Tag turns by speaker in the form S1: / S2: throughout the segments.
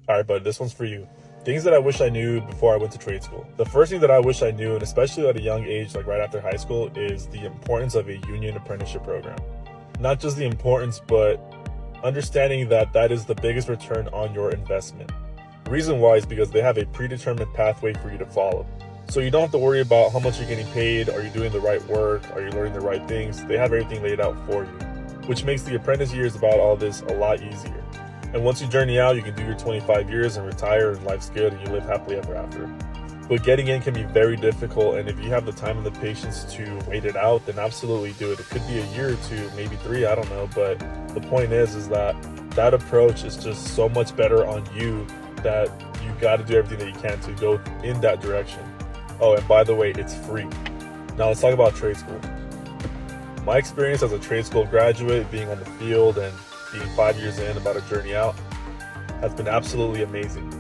S1: All right, bud, this one's for you. Things that I wish I knew before I went to trade school. The first thing that I wish I knew, and especially at a young age, like right after high school, is the importance of a union apprenticeship program. Not just the importance, but understanding that that is the biggest return on your investment. The reason why is because they have a predetermined pathway for you to follow. So you don't have to worry about how much you're getting paid, are you doing the right work, are you learning the right things. They have everything laid out for you, which makes the apprentice years about all this a lot easier. And once you journey out, you can do your 25 years and retire, and life's good, and you live happily ever after. But getting in can be very difficult, and if you have the time and the patience to wait it out, then absolutely do it. It could be a year or two, maybe 3, I don't know. But the point is that that approach is just so much better on you that you got to do everything that you can to go in that direction. Oh, and by the way, it's free. Now let's talk about trade school. My experience as a trade school graduate, being on the field and being 5 years in, about a journey out, has been absolutely amazing.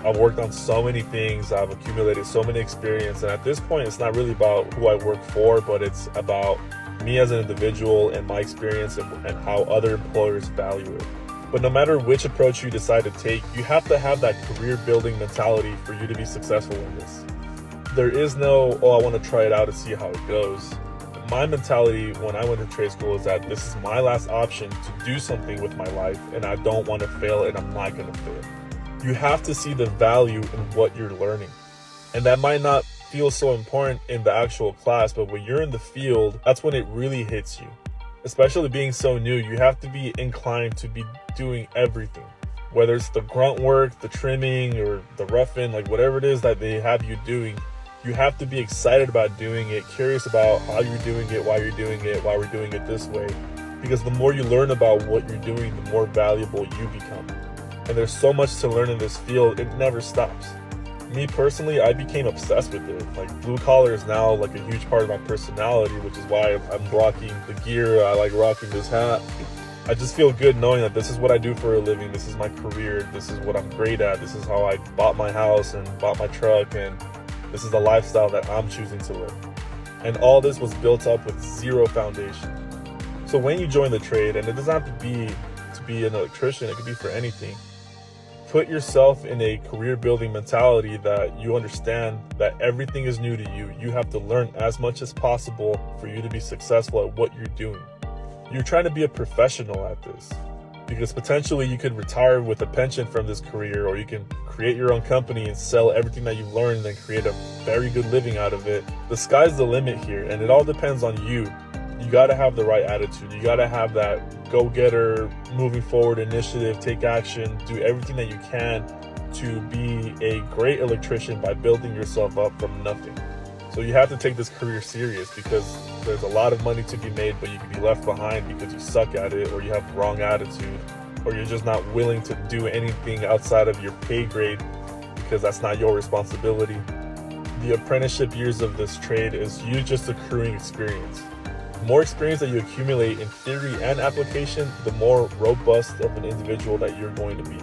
S1: I've worked on so many things, I've accumulated so many experience, and at this point it's not really about who I work for, but it's about me as an individual and my experience and how other employers value it. But no matter which approach you decide to take, you have to have that career building mentality for you to be successful in this. There is no, oh, I want to try it out to see how it goes. My mentality when I went to trade school is that this is my last option to do something with my life, and I don't want to fail, and I'm not going to fail. You have to see the value in what you're learning. And that might not feel so important in the actual class, but when you're in the field, that's when it really hits you. Especially being so new, you have to be inclined to be doing everything. Whether it's the grunt work, the trimming, or the roughing, like whatever it is that they have you doing, you have to be excited about doing it, curious about how you're doing it, why you're doing it, why we're doing it this way. Because the more you learn about what you're doing, the more valuable you become. And there's so much to learn in this field, it never stops. Me personally, I became obsessed with it. Like blue collar is now like a huge part of my personality, which is why I'm rocking the gear, I like rocking this hat. I just feel good knowing that this is what I do for a living, this is my career, this is what I'm great at, this is how I bought my house and bought my truck, and this is the lifestyle that I'm choosing to live. And all this was built up with zero foundation. So when you join the trade, and it doesn't have to be an electrician, it could be for anything, put yourself in a career building mentality that you understand that everything is new to you. You have to learn as much as possible for you to be successful at what you're doing. You're trying to be a professional at this, because potentially you could retire with a pension from this career, or you can create your own company and sell everything that you've learned and then create a very good living out of it. The sky's the limit here, and it all depends on you. You got to have the right attitude. You got to have that go-getter, moving forward initiative, take action, do everything that you can to be a great electrician by building yourself up from nothing. So you have to take this career serious, because there's a lot of money to be made, but you can be left behind because you suck at it, or you have the wrong attitude, or you're just not willing to do anything outside of your pay grade because that's not your responsibility. The apprenticeship years of this trade is you just accruing experience. The more experience that you accumulate in theory and application, the more robust of an individual that you're going to be.